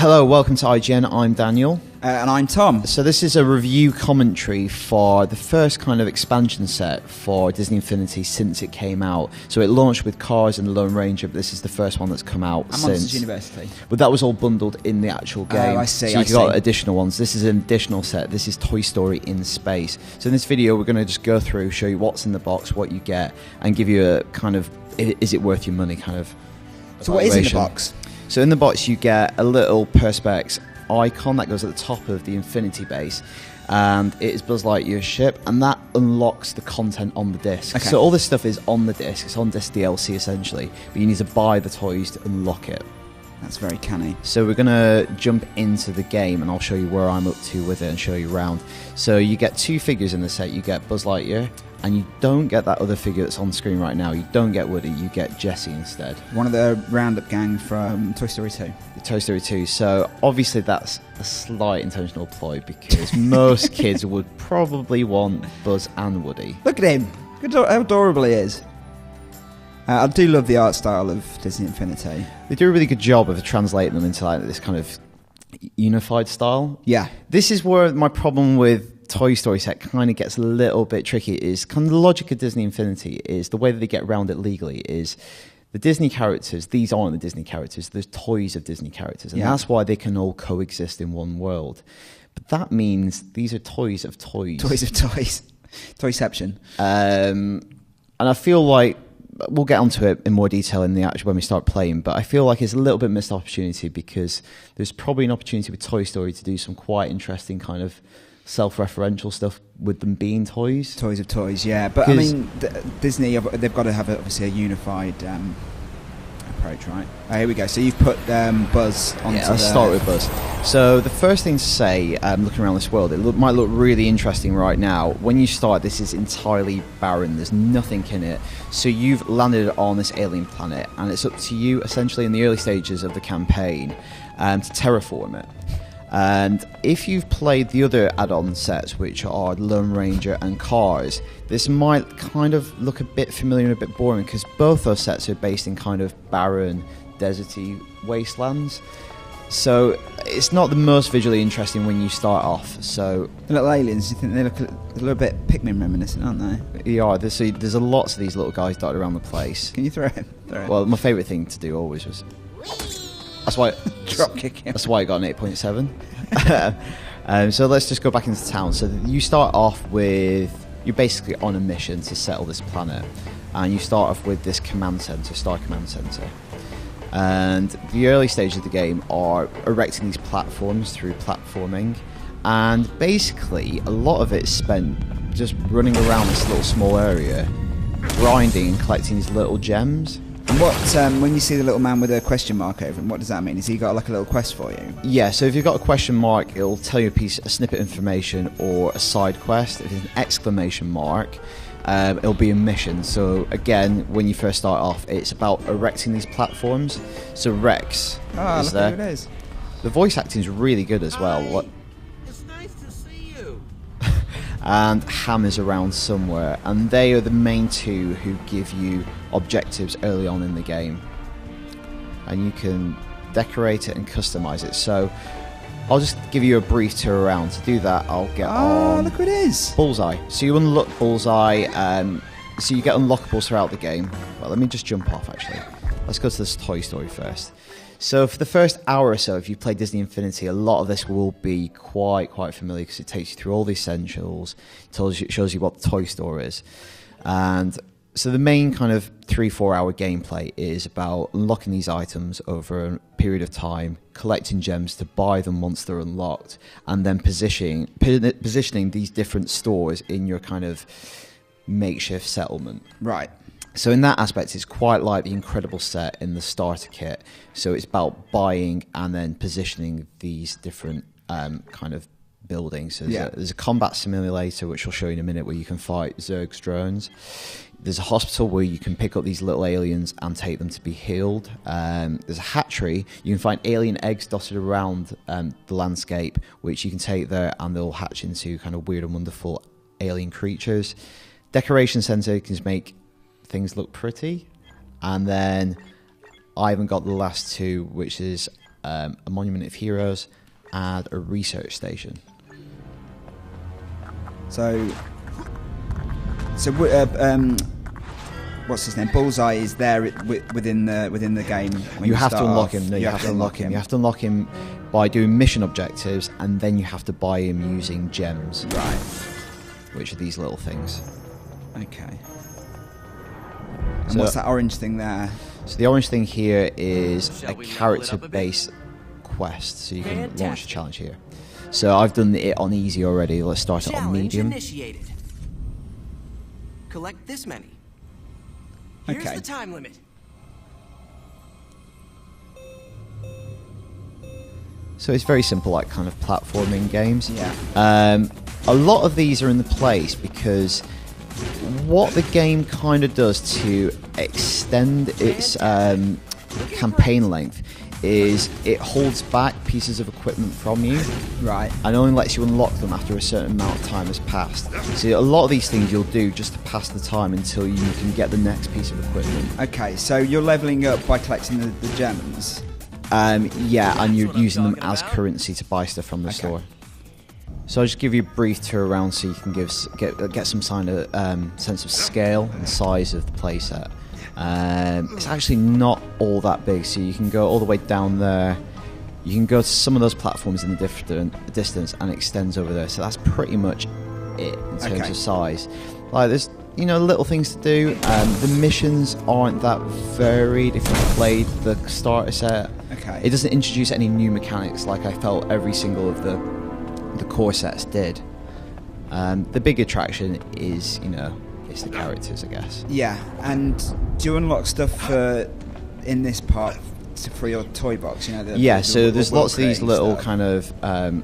Hello, welcome to IGN. I'm Daniel. And I'm Tom. So this is a review commentary for the first kind of expansion set for Disney Infinity since it came out. So it launched with Cars and the Lone Ranger, but this is the first one that's come out and since. Monsters University. But that was all bundled in the actual game. Oh, I see, So you've got additional ones. This is an additional set. This is Toy Story in space. So in this video, we're going to just go through, show you what's in the box, what you get, and give you a kind of, is it worth your money kind of So what is in the box? So in the box you get a little Perspex icon that goes at the top of the Infinity base, and it is Buzz Lightyear's ship, and that unlocks the content on the disc. Okay. So all this stuff is on the disc, it's on disc DLC essentially, but you need to buy the toys to unlock it. That's very canny. So we're going to jump into the game and I'll show you where I'm up to with it and show you around. So you get two figures in the set. You get Buzz Lightyear, and you don't get that other figure that's on screen right now. You don't get Woody, you get Jessie instead. One of the Roundup gang from Toy Story 2. Toy Story 2. So obviously that's a slight intentional ploy because most kids would probably want Buzz and Woody. Look at him. Look how adorable he is. I do love the art style of Disney Infinity. They do a really good job of translating them into like this kind of unified style. Yeah. This is where my problem with Toy Story set kind of gets a little bit tricky. Is kind of the logic of Disney Infinity is the way that they get around it legally is the Disney characters. These aren't the Disney characters. There's toys of Disney characters, and that's why they can all coexist in one world. But that means these are toys of toys. Toys of toys. Toyception. And I feel like we'll get onto it in more detail in the actual when we start playing, but I feel like it's a little bit missed opportunity because there's probably an opportunity with Toy Story to do some quite interesting kind of self-referential stuff with them being toys. Toys of toys, yeah. But I mean, Disney, they've got to have obviously a unified approach, right? Here we go. So you've put Buzz onto let's start with Buzz. So the first thing to say, looking around this world, it might look really interesting right now. When you start, this is entirely barren. There's nothing in it. So you've landed on this alien planet, and it's up to you, essentially, in the early stages of the campaign, to terraform it. And if you've played the other add-on sets, which are Lone Ranger and Cars, this might kind of look a bit familiar and a bit boring because both those sets are based in kind of barren, deserty wastelands. So it's not the most visually interesting when you start off. So the little aliens, you think they look a little bit Pikmin reminiscent, aren't they? Yeah, there's a lots of these little guys dotted around the place. Can you throw him? Well, my favourite thing to do always was... That's why drop kick him. That's why I got an 8.7. So let's just go back into town. So you start off with, you're basically on a mission to settle this planet, and you start off with this command center, Star Command Center. And the early stages of the game are erecting these platforms through platforming, and basically a lot of it is spent just running around this little small area, grinding and collecting these little gems. And what, when you see the little man with a question mark over him, what does that mean? Has he got like a little quest for you? Yeah, so if you've got a question mark, it'll tell you a snippet of information or a side quest. If it's an exclamation mark, it'll be a mission. So again, when you first start off, it's about erecting these platforms. So Rex is there. Who it is. The voice acting is really good as well. It's nice to see you. And Ham is around somewhere, and they are the main two who give you objectives early on in the game, and you can decorate it and customize it. So I'll just give you a brief tour around. To do that, I'll get on look what it is. Bullseye. So you unlock Bullseye, so you get unlockables throughout the game. Well, let me just jump off actually. Let's go to this Toy Story first. So for the first hour or so, if you play Disney Infinity, a lot of this will be quite familiar because it takes you through all the essentials, shows you what the toy store is. And so the main kind of 3-4 hour gameplay is about unlocking these items over a period of time, collecting gems to buy them once they're unlocked, and then positioning these different stores in your kind of makeshift settlement. Right. So in that aspect, it's quite like the Incredible set in the starter kit. So it's about buying and then positioning these different kind of buildings. So there's a combat simulator, which I'll show you in a minute, where you can fight Zerg's drones. There's a hospital where you can pick up these little aliens and take them to be healed. There's a hatchery. You can find alien eggs dotted around the landscape, which you can take there and they'll hatch into kind of weird and wonderful alien creatures. Decoration center can just make things look pretty. And then I haven't got the last two, which is a monument of heroes, and a research station. So what's his name? Bullseye is there within the game. When You have to start unlock off. him. No, you have to unlock him. You have to unlock him by doing mission objectives, and then you have to buy him using gems. Right. Which are these little things. Okay. And So- what's that orange thing there? So the orange thing here is Shall a we level it up a character-based quest, so you can launch a challenge here. So I've done it on easy already. Let's start it on Challenge medium. initiated. Collect this many. Here's Okay. the time limit. So it's very simple, like kind of platforming games. Yeah. A lot of these are in the place because what the game kind of does to extend its campaign length is it holds back pieces of equipment from you Right. and only lets you unlock them after a certain amount of time has passed. So a lot of these things you'll do just to pass the time until you can get the next piece of equipment. Okay, so you're leveling up by collecting the gems. Yeah, and you're what I'm using them talking as about. currency to buy stuff from the Okay. store. So I'll just give you a brief tour around so you can get some sense of scale and size of the playset. It's actually not all that big, so you can go all the way down there. You can go to some of those platforms in the different distance, and it extends over there. So that's pretty much it in terms Okay. of size. Like there's little things to do. The missions aren't that varied if you played the starter set. Okay. It doesn't introduce any new mechanics like I felt every single of the core sets did. The big attraction is, it's the characters, I guess. Yeah, and do you unlock stuff in this part for your toy box? Yeah, so there's world lots of these creating little stuff. kind of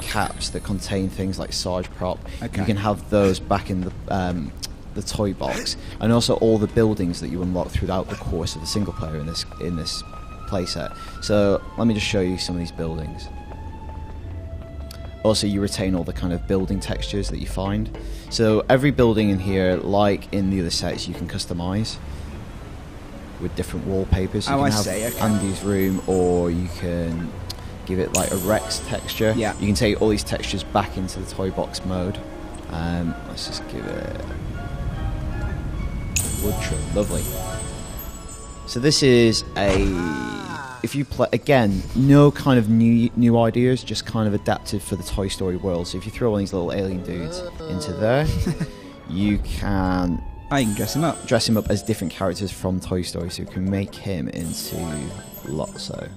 caps that contain things like Sarge Prop. Okay. You can have those back in the toy box, and also all the buildings that you unlock throughout the course of the single player in this playset. So let me just show you some of these buildings. Also, you retain all the kind of building textures that you find. So every building in here, like in the other sets, you can customize with different wallpapers. You Oh, can I have see, okay. Andy's room, or you can give it like a Rex texture. Yeah. You can take all these textures back into the toy box mode. Let's just give it wood trim. Lovely. So this is if you play, again, no kind of new ideas, just kind of adapted for the Toy Story world. So if you throw all these little alien dudes into there, you can I can dress him up. dress him up as different characters from Toy Story, so you can make him into Lotso.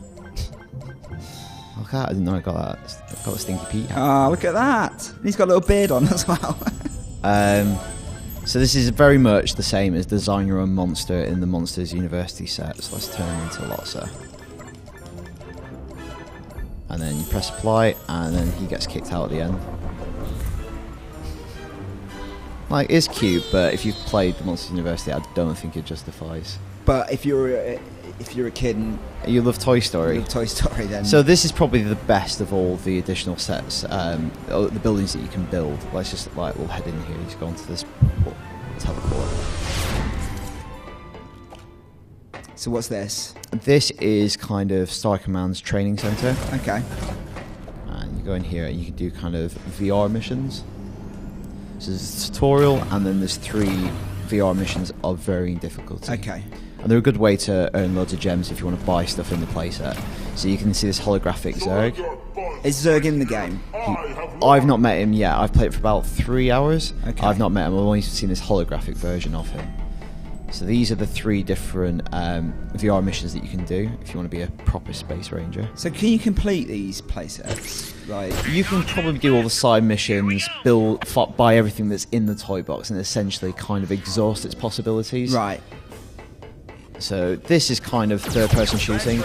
Look at that, I didn't know I got that. I've got a Stinky Pete hat. Oh, look at that. And he's got a little beard on as well. So this is very much the same as Design Your Own Monster in the Monsters University set. So let's turn him into Lotso. And then you press apply, and then he gets kicked out at the end. Like, it's cute, but if you've played the Monsters University, I don't think it justifies. But if you're a kid and You love Toy you Story. love Toy Story, then So this is probably the best of all the additional sets, the buildings that you can build. Let's just we'll head in here. Let's go onto this teleport. So what's this? This is kind of Star Command's training center, Okay. and you go in here and you can do kind of VR missions. So there's a tutorial, and then there's 3 VR missions of varying difficulty. Okay. And they're a good way to earn loads of gems if you want to buy stuff in the playset. So you can see this holographic Zerg. Is Zerg in the game? I've not met him yet. I've played it for about 3 hours. Okay. I've not met him. I've only seen this holographic version of him. So these are the 3 different VR missions that you can do if you want to be a proper Space Ranger. So can you complete these playsets? Like, You can probably do all the side missions, buy everything that's in the toy box, and essentially kind of exhaust its possibilities. right. So this is kind of third-person shooting.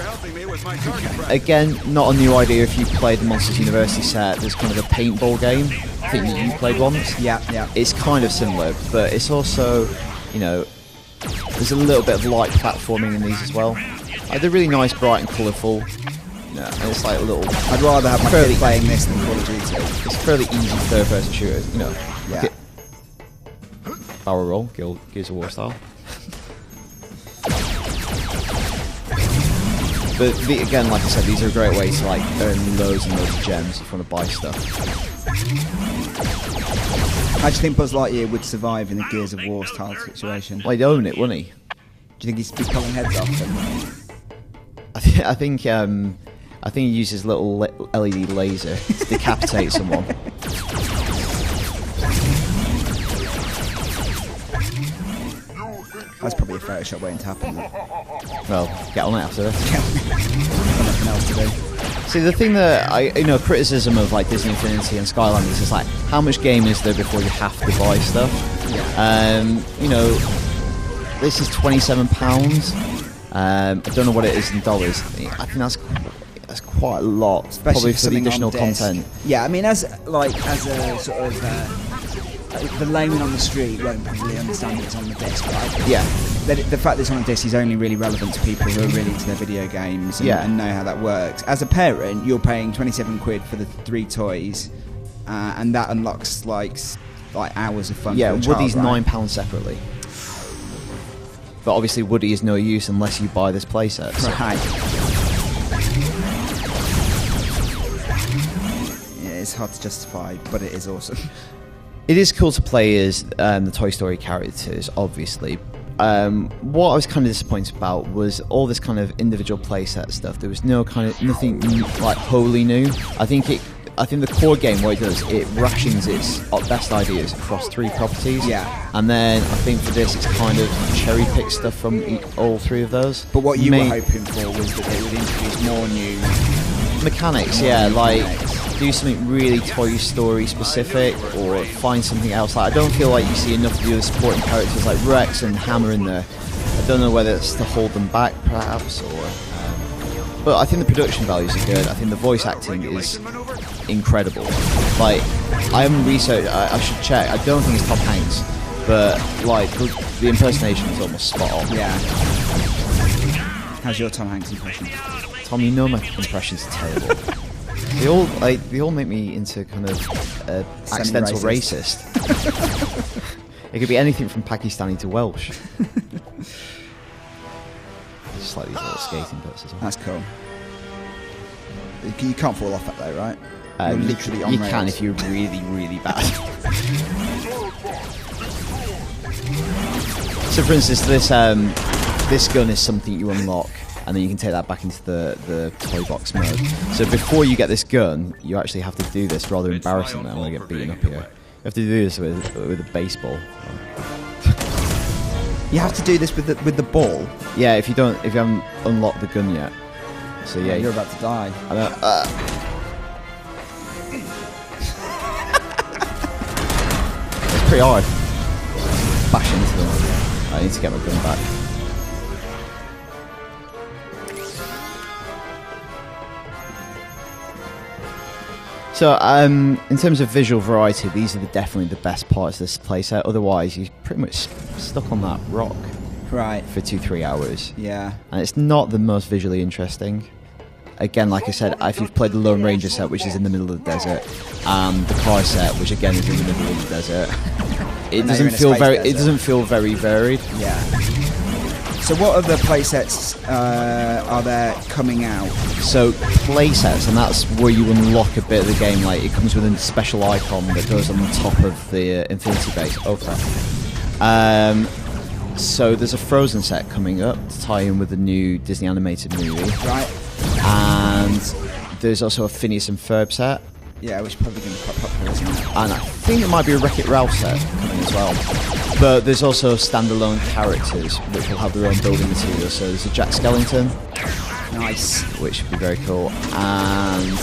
Again, not a new idea if you played the Monsters University set. There's kind of a paintball game. I think that you played once. Yeah, yeah. It's kind of similar, but it's also, there's a little bit of light platforming in these as well. They're really nice, bright and colourful. And it's like a little... I'd rather have my Fairly kid playing this than Call of Duty. It's a fairly easy third-person shooter, Yeah. Barrel roll, Gears of War style. But again, like I said, these are a great way to like earn loads and loads of gems if you want to buy stuff. How do you think Buzz Lightyear would survive in a Gears of War style situation? Well, he'd own it, wouldn't he? Do you think he'd be pulling heads off? I think he uses little LED laser to decapitate someone. That's probably a Photoshop waiting to happen. Well, get on it after this. Nothing else to do. See, the thing that criticism of like Disney Infinity and Skylanders is like, how much game is there before you have to buy stuff? Yeah. This is £27. I don't know what it is in dollars. I think that's quite a lot, Especially probably for the additional content. Yeah, I mean, as a sort of the layman on the street won't probably understand it's on the disc, right? Yeah. The fact that it's on a disc is only really relevant to people who are really into their video games and know how that works. As a parent, you're paying £27 for the 3 toys, and that unlocks like hours of fun. Yeah, for a child, Woody's right? £9 separately. But obviously, Woody is no use unless you buy this playset. So. Right. Yeah, it's hard to justify, but it is awesome. It is cool to play as the Toy Story characters, obviously. What I was kind of disappointed about was all this kind of individual playset stuff. There was nothing like wholly new. I think the core game, what it does, it rations its best ideas across 3 properties. Yeah. And then I think for this, it's kind of cherry pick stuff from all 3 of those. But what you were hoping for was that they would introduce more new mechanics. Do something really Toy Story specific, or find something else. Like, I don't feel like you see enough of the other supporting characters like Rex and Hammer in there. I don't know whether it's to hold them back, perhaps, or. But I think the production values are good. I think the voice acting is incredible. Like, I haven't researched. I should check. I don't think it's Tom Hanks, but like the impersonation is almost spot on. Yeah. How's your Tom Hanks impression? Tom, you know my impression's terrible. They all make me into kind of accidental racist. It could be anything from Pakistani to Welsh. Just like these little skating bits as well. That's cool. You can't fall off that though, right? You're literally on you rails. can if you're really, really bad. So, for instance, this gun is something you unlock, and then you can take that back into the toy box mode. So before you get this gun, you actually have to do this. Rather embarrassing that I'm going to get beaten up here. You have to do this with a baseball. You have to do this with the ball. Yeah, if you haven't unlocked the gun yet. So yeah, you're about to die. I know. It's pretty hard. Bash into them. I need to get my gun back. So, in terms of visual variety, these are definitely the best parts of this playset. Otherwise, you're pretty much stuck on that rock, right, for 2-3 hours. Yeah, and it's not the most visually interesting. Again, like I said, if you've played the Lone Ranger set, which is in the middle of the desert, and the car set, which again is in the middle of the desert, it doesn't feel very varied. Yeah. So what other playsets are there coming out? So playsets, and that's where you unlock a bit of the game. Like, it comes with a special icon that goes on the top of the Infinity base. Oh crap. So there's a Frozen set coming up to tie in with the new Disney animated movie. Right. And there's also a Phineas and Ferb set. Yeah, which is probably going to be quite popular, isn't it? And I think there might be a Wreck-It Ralph set coming as well. But there's also standalone characters which will have their own building material. So there's a Jack Skellington. Nice. Which would be very cool. And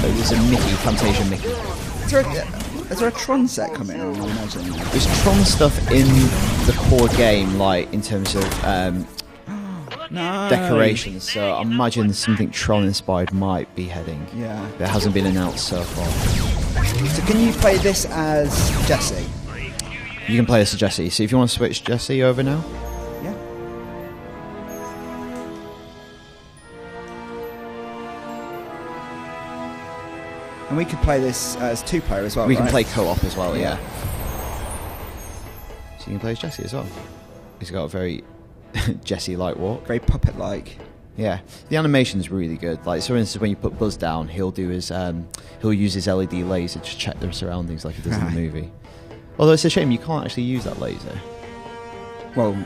there's a Mickey, Fantasia Mickey. Is there a Tron set coming on? I imagine. There's Tron stuff in the core game, like in terms of decorations. So I imagine something Tron inspired might be heading. Yeah. That hasn't been announced so far. So can you play this as Jessie? You can play as Jessie. So if you want to switch Jessie over now. Yeah. And we could play this as 2-player as well. We can play co-op as well, yeah. So you can play as Jessie as well. He's got a very Jessie-like walk. Very puppet-like. Yeah, the animation's really good. Like, so for instance, when you put Buzz down, he'll use his LED laser to check their surroundings like he does in the movie. Although it's a shame you can't actually use that laser. Well,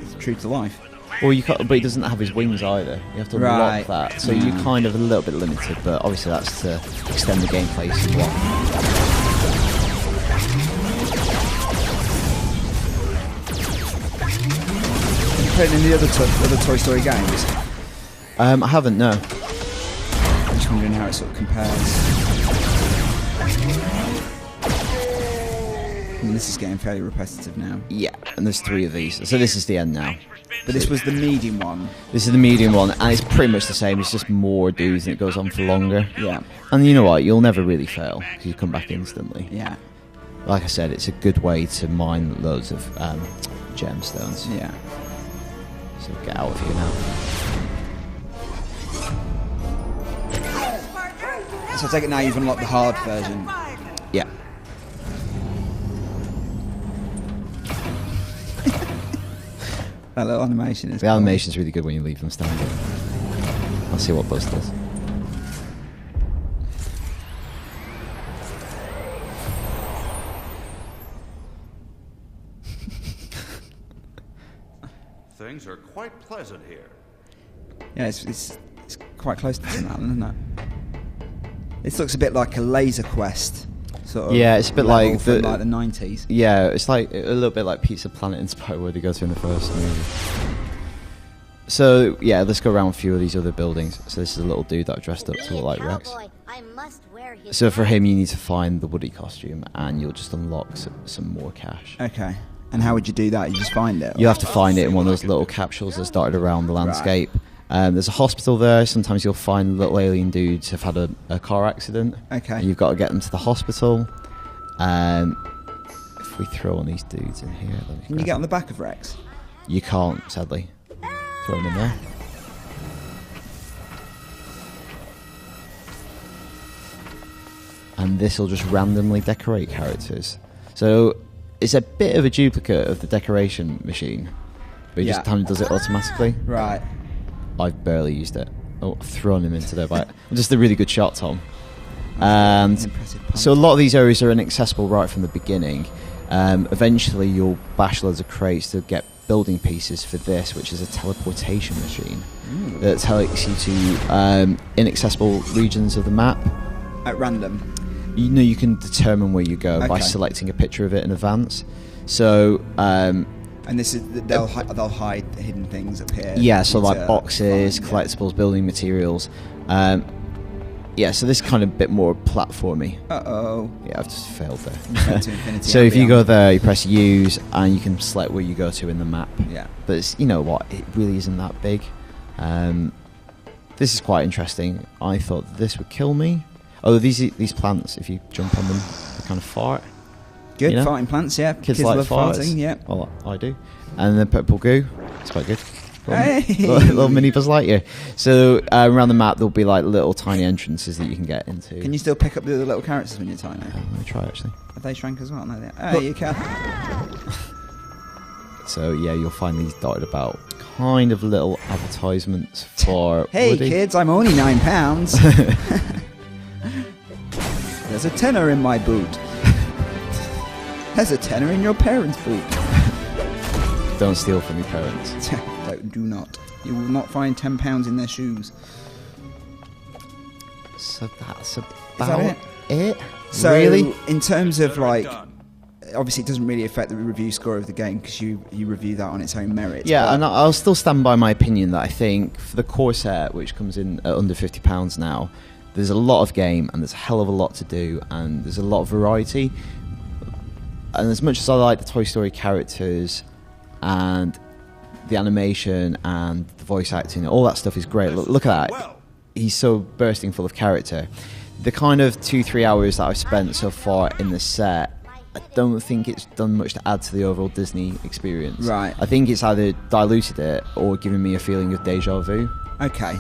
it's true to life. Or you can't, but he doesn't have his wings either. You have to unlock that, so you're kind of a little bit limited. But obviously, that's to extend the gameplay somewhat. Playing in the other Toy Story games? I haven't, no. I'm just wondering how it sort of compares. I mean, this is getting fairly repetitive now. Yeah, and there's 3 of these, so this is the end now. But this was the medium one. This is the medium one, and it's pretty much the same. It's just more dudes, and it goes on for longer. Yeah. And you know what? You'll never really fail because you come back instantly. Yeah. Like I said, it's a good way to mine loads of gemstones. Yeah. So get out of here now. So I take it now you've unlocked the hard version. Yeah. That little animation is The animation's really good when you leave them standing. I'll see what Buzz does. Things are quite pleasant here. Yeah, it's quite close to that, isn't it? This looks a bit like a Laser Quest sort of. Yeah, it's a bit like from like the 90s. Yeah, it's like a little bit like Pizza Planet inspired where they go to in the first movie. So yeah, let's go around a few of these other buildings. So this is a little dude that dressed up to look like Rex. So for him, you need to find the Woody costume, and you'll just unlock some more cash. Okay. And how would you do that? You just find it? You have to find it in one of those little capsules that's dotted around the landscape. There's a hospital there. Sometimes you'll find little alien dudes who've had a car accident. Okay. You've got to get them to the hospital. If we throw one of these dudes in here... Can you get on the back of Rex? You can't, sadly. Throw them in there. And this will just randomly decorate characters. So it's a bit of a duplicate of the decoration machine, but it just kind of does it automatically. Right. I've barely used it. Oh, I've thrown him into there. But just a really good shot, Tom. And so a lot of these areas are inaccessible right from the beginning. Eventually you'll bash loads of crates to get building pieces for this, which is a teleportation machine that takes you to inaccessible regions of the map. At random? You know, you can determine where you go by selecting a picture of it in advance. So... and this is they'll hide hidden things up here. Yeah, so like boxes, collectibles, building materials. Yeah, so this kind of bit more platformy. Uh-oh. Yeah, I've just failed there. So if you go there, you press use, and you can select where you go to in the map. Yeah. But it's, you know what, it really isn't that big. This is quite interesting. I thought this would kill me. Oh, these plants, if you jump on them, they kind of fart. Good, you know? farting plants, yeah. Kids love farts. farting, yeah. Well, I do. And then purple goo. It's quite good. Hey. Little mini Buzz Lightyear. So around the map, there'll be like little tiny entrances that you can get into. Can you still pick up the other little characters when you're tiny? Let me try, actually. Have they shrank as well? No, oh, you can. So yeah, you'll find these dotted about, kind of little advertisements for Hey Woody. kids, I'm only £9. There's a tenner in my boot. There's a tenner in your parents' boot. Don't steal from your parents. Do not. You will not find £10 in their shoes. So that's about that it? So, really? in terms of like, obviously it doesn't really affect the review score of the game because you review that on its own merits. Yeah, and I'll still stand by my opinion that I think for the core set, which comes in at under £50 now, there's a lot of game and there's a hell of a lot to do and there's a lot of variety. And as much as I like the Toy Story characters and the animation and the voice acting, all that stuff is great. Look at that. He's so bursting full of character. The kind of 2-3 hours that I've spent so far in the set, I don't think it's done much to add to the overall Disney experience. Right. I think it's either diluted it or given me a feeling of deja vu. Okay.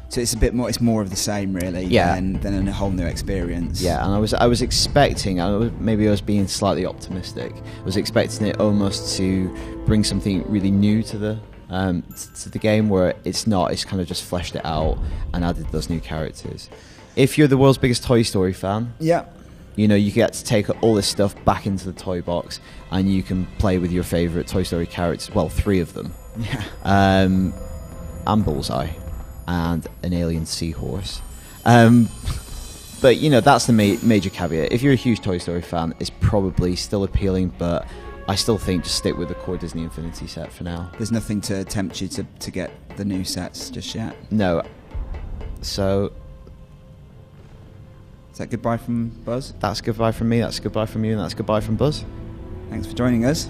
So it's a bit more. It's more of the same, really. Yeah. Than a whole new experience. Yeah, and I was expecting. Maybe I was being slightly optimistic. I was expecting it almost to bring something really new to the to the game where it's not. It's kind of just fleshed it out and added those new characters. If you're the world's biggest Toy Story fan, Yeah. you know, you get to take all this stuff back into the toy box, and you can play with your favourite Toy Story characters. Well, 3 of them. Yeah. And Bullseye, and an alien seahorse. But, you know, that's the major caveat. If you're a huge Toy Story fan, it's probably still appealing, but I still think just stick with the core Disney Infinity set for now. There's nothing to tempt you to get the new sets just yet. No. So Is that goodbye from Buzz? that's goodbye from me, that's goodbye from you, and that's goodbye from Buzz. Thanks for joining us.